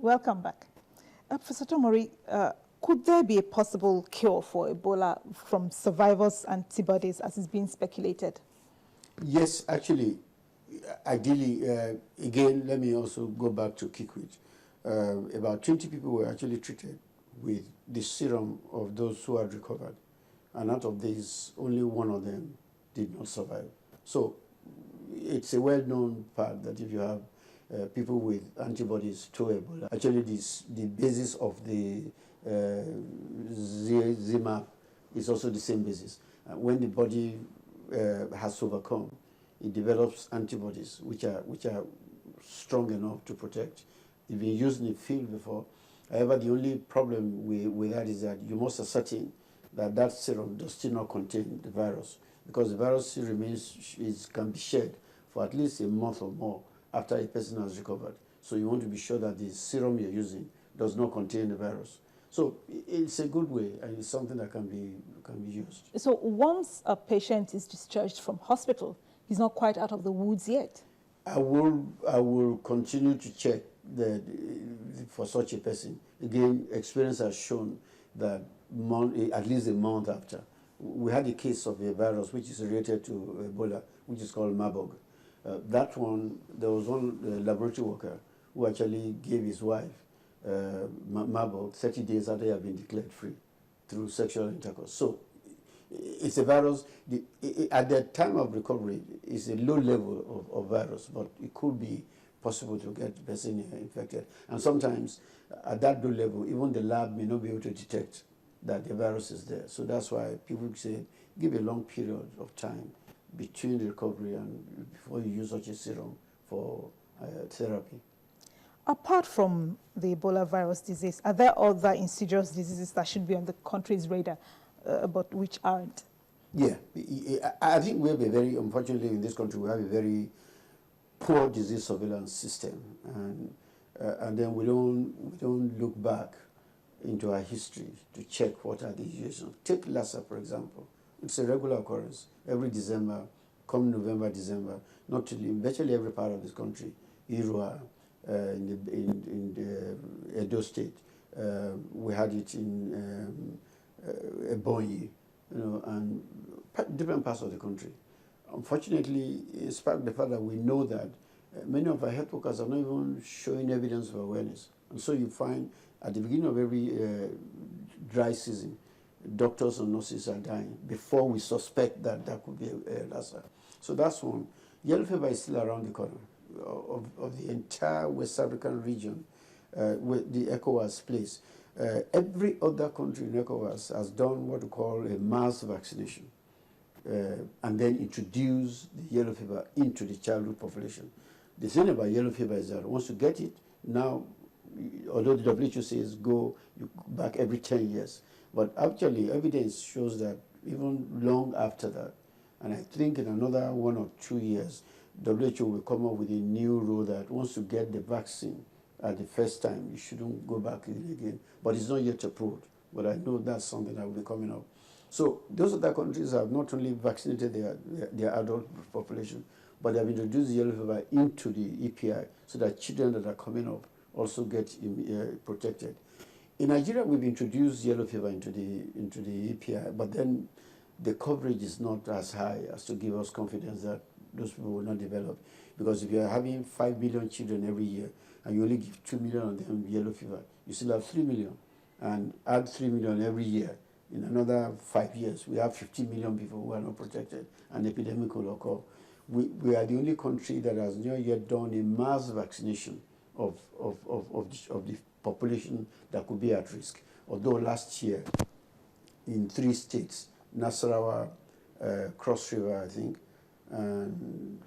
Welcome back. Professor Tomori, could there be a possible cure for Ebola from survivors' antibodies as is being speculated? Yes, actually, ideally, again, let me also go back to Kikwit. About 20 people were actually treated with the serum of those who had recovered. And out of these, only one of them did not survive. So it's a well-known fact that if you have people with antibodies to Ebola, actually the basis of the ZMAP is also the same basis. When the body has overcome, it develops antibodies which are strong enough to protect. It's been used in the field before. However, the only problem with that is that you must ascertain that that serum does still not contain the virus, because the virus still can be shed for at least a month or more after a person has recovered. So you want to be sure that the serum you're using does not contain the virus. So it's a good way, and it's something that can be used. So once a patient is discharged from hospital, he's not quite out of the woods yet? I will continue to check for such a person. Again, experience has shown that at least a month after. We had a case of a virus which is related to Ebola, which is called Marburg. That one, there was one laboratory worker who actually gave his wife Marburg 30 days after he had been declared free through sexual intercourse. So it's a virus. At the time of recovery, it's a low level of virus, but it could be possible to get the person infected. And sometimes at that low level, even the lab may not be able to detect that the virus is there. So that's why people say give a long period of time between the recovery and before you use such a serum for therapy. Apart from the Ebola virus disease, are there other insidious diseases that should be on the country's radar, but which aren't? Yeah, I think we have unfortunately in this country, we have a very poor disease surveillance system, and then we don't look back into our history to check what are the issues. Take Lassa, for example. It's a regular occurrence every December, come November, December, not to virtually every part of this country, Irua, in the Edo State. We had it in Ebonyi, and different parts of the country. Unfortunately, in spite of the fact that we know that many of our health workers are not even showing evidence of awareness. And so you find at the beginning of every dry season, doctors and nurses are dying before we suspect that that could be a Lassa. So that's one. Yellow fever is still around the corner of the entire West African region, with the ECOWAS place. Every other country in ECOWAS has done what we call a mass vaccination, and then introduce the yellow fever into the childhood population. The thing about yellow fever is that once you get it, now, although the WHO says you back every 10 years, but actually evidence shows that even long after that, and I think in another 1 or 2 years, WHO will come up with a new rule that once you get the vaccine at the first time, you shouldn't go back again. But it's not yet approved. But I know that's something that will be coming up. So those other countries have not only vaccinated their adult population, but they have introduced yellow fever into the EPI so that children that are coming up also get protected. In Nigeria, we've introduced yellow fever into the EPI, but then the coverage is not as high as to give us confidence that those people will not develop. Because if you're having 5 million children every year and you only give 2 million of them yellow fever, you still have 3 million. And add 3 million every year. In another 5 years, we have 50 million people who are not protected, and the epidemic will occur. We are the only country that has not yet done a mass vaccination of the population that could be at risk. Although last year, in 3 states, Nasarawa, Cross River, I think, and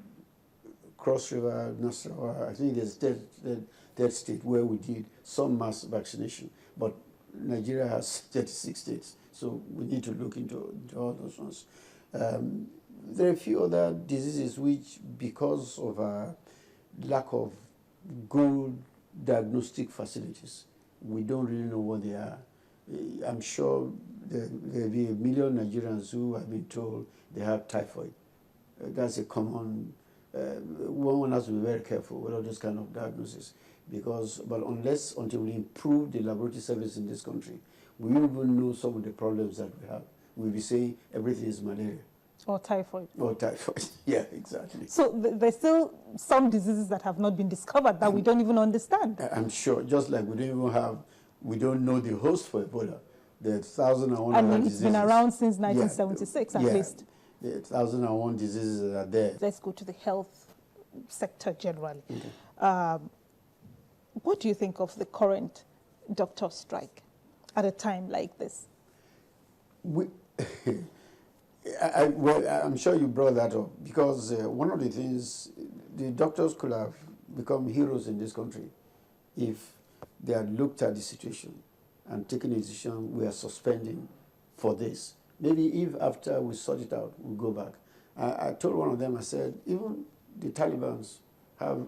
Cross River, Nasarawa, I think there's third state where we did some mass vaccination. But Nigeria has 36 states, so we need to look into all those ones. There are a few other diseases which, because of our lack of good diagnostic facilities, we don't really know what they are. I'm sure there will be 1 million Nigerians who have been told they have typhoid. That's a common one has to be very careful with all this kind of diagnosis, because, but until we improve the laboratory service in this country, we won't even know some of the problems that we have. We'll be saying everything is malaria. Or typhoid. Or typhoid, yeah, exactly. So there's still some diseases that have not been discovered that we don't even understand. I'm sure, just like we don't know the host for Ebola. There are 1,001 and other it's diseases. been around since 1976 at least. There are 1,001 diseases that are there. Let's go to the health sector generally. Okay. What do you think of the current doctor strike at a time like this? Well, I'm sure you brought that up, because one of the things, the doctors could have become heroes in this country if they had looked at the situation and taken a decision, we are suspending for this. Maybe if after we sort it out, we'll go back. I told one of them, I said, even the Taliban have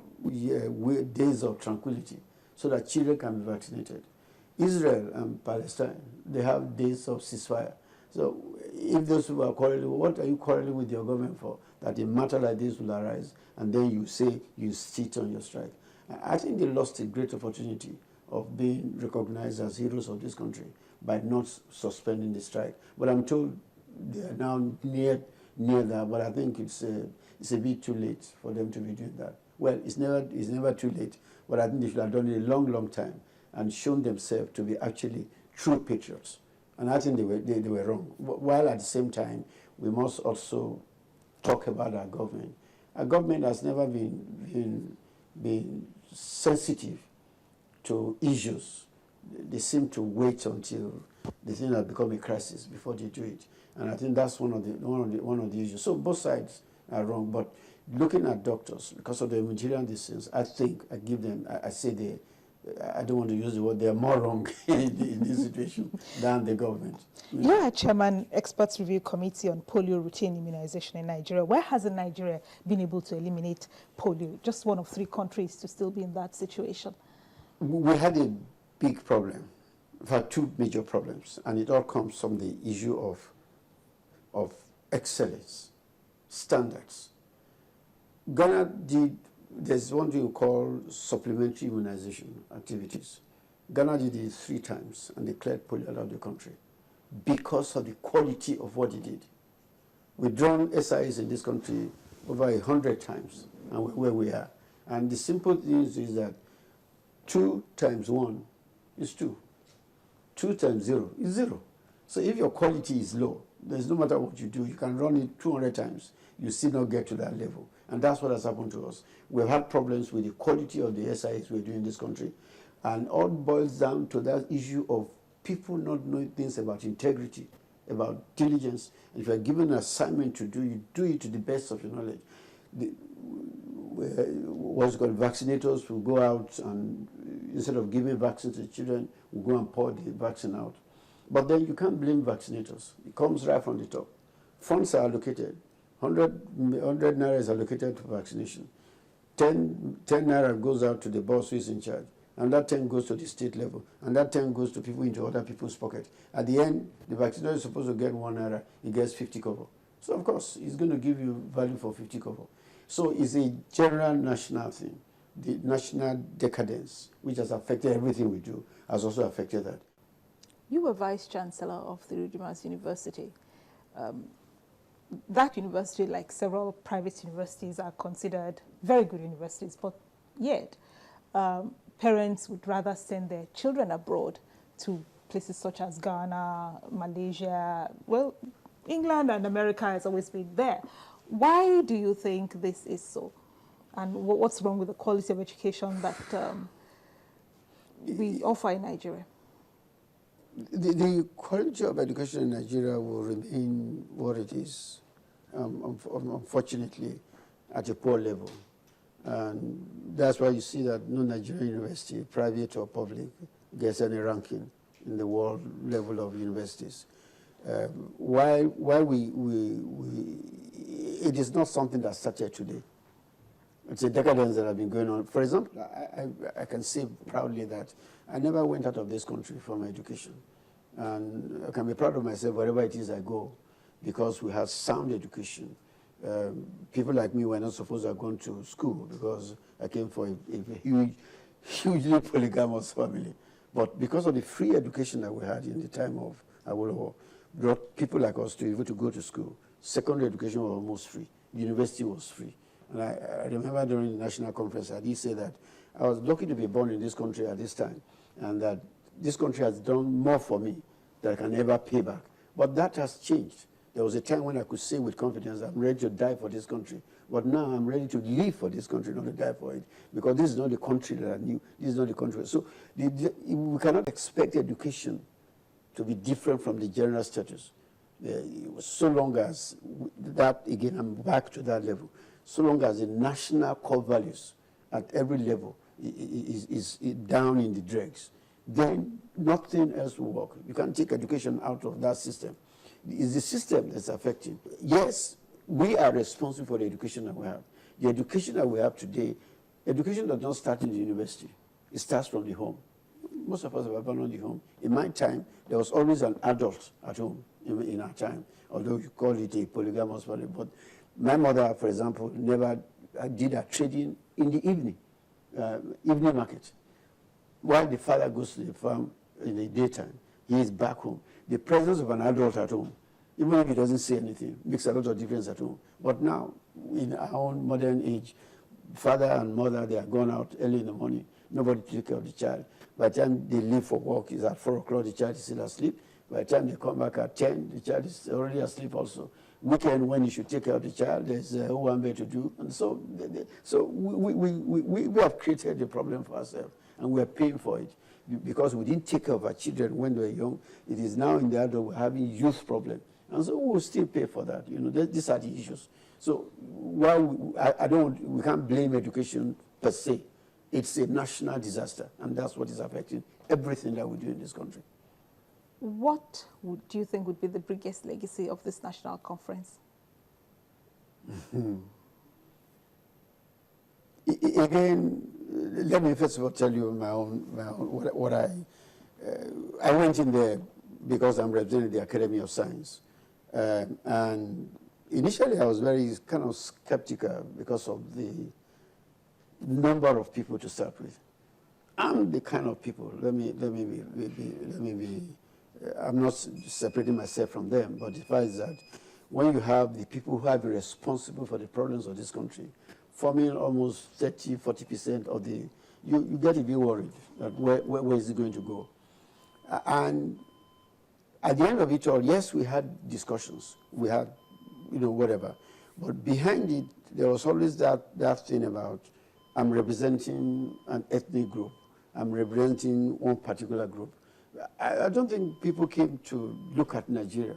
days of tranquility so that children can be vaccinated. Israel and Palestine, they have days of ceasefire. So if those people are quarreling, what are you quarreling with your government for? That a matter like this will arise, and then you say you sit on your strike. I think they lost a great opportunity of being recognized as heroes of this country by not suspending the strike. But I'm told they are now near that, but I think it's a bit too late for them to be doing that. Well, it's never too late, but I think they should have done it a long time and shown themselves to be actually true patriots. And I think they were wrong. While at the same time, we must also talk about our government. Our government has never been sensitive to issues. They seem to wait until the thing has become a crisis before they do it. And I think that's one of the issues. So both sides are wrong. But looking at doctors, because of the humanitarian distance, I think I don't want to use the word, they are more wrong in this situation than the government. You are Chairman, Experts Review Committee on Polio Routine Immunization in Nigeria. Why hasn't Nigeria been able to eliminate polio? Just one of 3 countries to still be in that situation. We had a big problem. We've had 2 major problems, and it all comes from the issue of excellence, standards. Ghana there's one thing we call supplementary immunization activities. Ghana did it 3 times and declared polio out of the country because of the quality of what it did. We've drawn SIs in this country over 100 times, and where we are. And the simple thing is that 2 times 1 is 2. 2 times 0 is 0. So if your quality is low, there's no matter what you do, you can run it 200 times, you still not get to that level. And that's what has happened to us. We've had problems with the quality of the SIs we're doing in this country. And all boils down to that issue of people not knowing things about integrity, about diligence. And if you're given an assignment to do, you do it to the best of your knowledge. What's called vaccinators will go out and instead of giving vaccines to children, will go and pour the vaccine out. But then you can't blame vaccinators. It comes right from the top. Funds are allocated. 100 naira is allocated to vaccination. 10 naira goes out to the boss who is in charge. And that 10 goes to the state level. And that 10 goes to people into other people's pocket. At the end, the vaccinator is supposed to get 1 naira. He gets 50 kobo. So, of course, he's going to give you value for 50 kobo. So it's a general national thing. The national decadence, which has affected everything we do, has also affected that. You were Vice-Chancellor of the Redeemers University. That university, like several private universities, are considered very good universities, but yet parents would rather send their children abroad to places such as Ghana, Malaysia. Well, England and America has always been there. Why do you think this is so? And what's wrong with the quality of education that we offer in Nigeria? The quality of education in Nigeria will remain what it is, unfortunately, at a poor level. And that's why you see that no Nigerian university, private or public, gets any ranking in the world level of universities. Why it is not something that started today. It's a decadence that has been going on. For example, I can say proudly that I never went out of this country for my education. And I can be proud of myself wherever it is I go, because we have sound education. People like me were not supposed to have gone to school because I came from a hugely polygamous family. But because of the free education that we had in the time of Ebola, brought people like us to be able to go to school. Secondary education was almost free. University was free. And I remember during the national conference, I did say that I was lucky to be born in this country at this time, and that this country has done more for me than I can ever pay back. But that has changed. There was a time when I could say with confidence, I'm ready to die for this country. But now I'm ready to live for this country, not to die for it. Because this is not the country that I knew. This is not the country. So we cannot expect education to be different from the general status. So long as that, again, I'm back to that level. So long as the national core values at every level is down in the dregs, then nothing else will work. You can't take education out of that system. It's the system that's affecting. Yes, we are responsible for the education that we have. The education that we have today, education does not start in the university. It starts from the home. Most of us have abandoned the home. In my time, there was always an adult at home in our time, although you call it a polygamous family. But my mother, for example, never did her trading in the evening market. While the father goes to the farm in the daytime, he is back home. The presence of an adult at home, even if he doesn't say anything, makes a lot of difference at home. But now, in our own modern age, father and mother, they are gone out early in the morning. Nobody takes care of the child. By the time they leave for work, it's at 4 o'clock, the child is still asleep. By the time they come back at 10, the child is already asleep also. Weekend, when you should take care of the child, there's one way to do. And so, we have created the problem for ourselves, and we are paying for it. Because we didn't take care of our children when they were young. It is now in the adult we're having youth problem. And so we'll still pay for that. You know, these are the issues. So while we can't blame education per se. It's a national disaster, and that's what is affecting everything that we do in this country. What do you think would be the biggest legacy of this national conference? Again, let me first of all tell you what I went in there because I'm representing the Academy of Science. And initially I was very kind of skeptical because of the number of people to start with. I'm the kind of people, I'm not separating myself from them, but the fact is that when you have the people who have been responsible for the problems of this country, forming almost 30–40% of the, you get to be worried that where is it going to go? And at the end of it all, yes, we had discussions, we had, whatever, but behind it, there was always that thing about, I'm representing an ethnic group, I'm representing one particular group. I don't think people came to look at Nigeria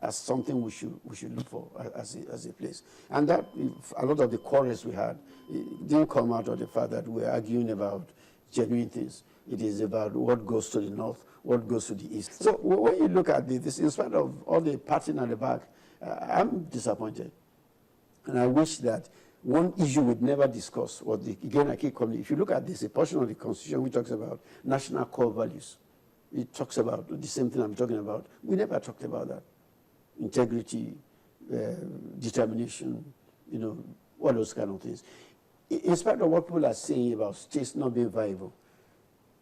as something we should look for as a place. And that, a lot of the quarrels we had, it didn't come out of the fact that we're arguing about genuine things. It is about what goes to the north, what goes to the east. So when you look at this, in spite of all the parting at the back, I'm disappointed. And I wish that one issue we'd never discuss was, again, I keep coming, if you look at this, a portion of the Constitution which talks about national core values. It talks about the same thing I'm talking about. We never talked about that. Integrity, determination, all those kind of things. In spite of what people are saying about states not being viable,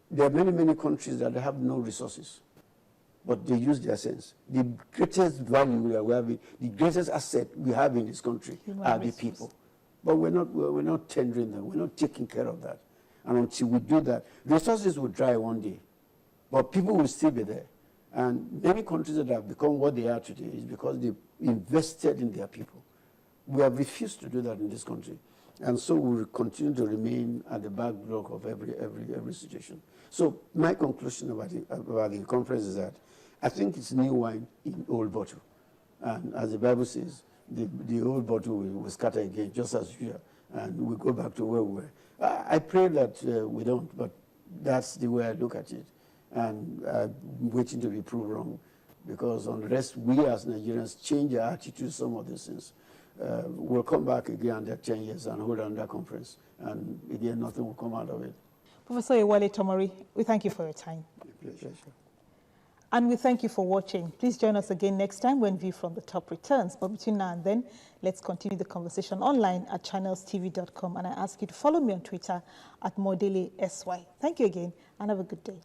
there are many, many countries that have no resources, but they use their sense. The greatest value that we have, the greatest asset we have in this country are the people. But we're not tendering them. We're not taking care of that. And until we do that, resources will dry one day, but people will still be there. And many countries that have become what they are today is because they invested in their people. We have refused to do that in this country. And so we will continue to remain at the back block of every situation. So my conclusion about the conference is that I think it's new wine in old bottle. And as the Bible says, the old bottle will scatter again, just as usual, and we go back to where we were. I pray that we don't, but that's the way I look at it. And I'm waiting to be proved wrong, because unless we as Nigerians change our attitude to some of these things, we'll come back again under 10 years and hold another conference, and again, nothing will come out of it. Professor Ewale Tomori, we thank you for your time. Pleasure. And we thank you for watching. Please join us again next time when View from the Top returns. But between now and then, let's continue the conversation online at channelstv.com. And I ask you to follow me on Twitter at ModelSY. Thank you again, and have a good day.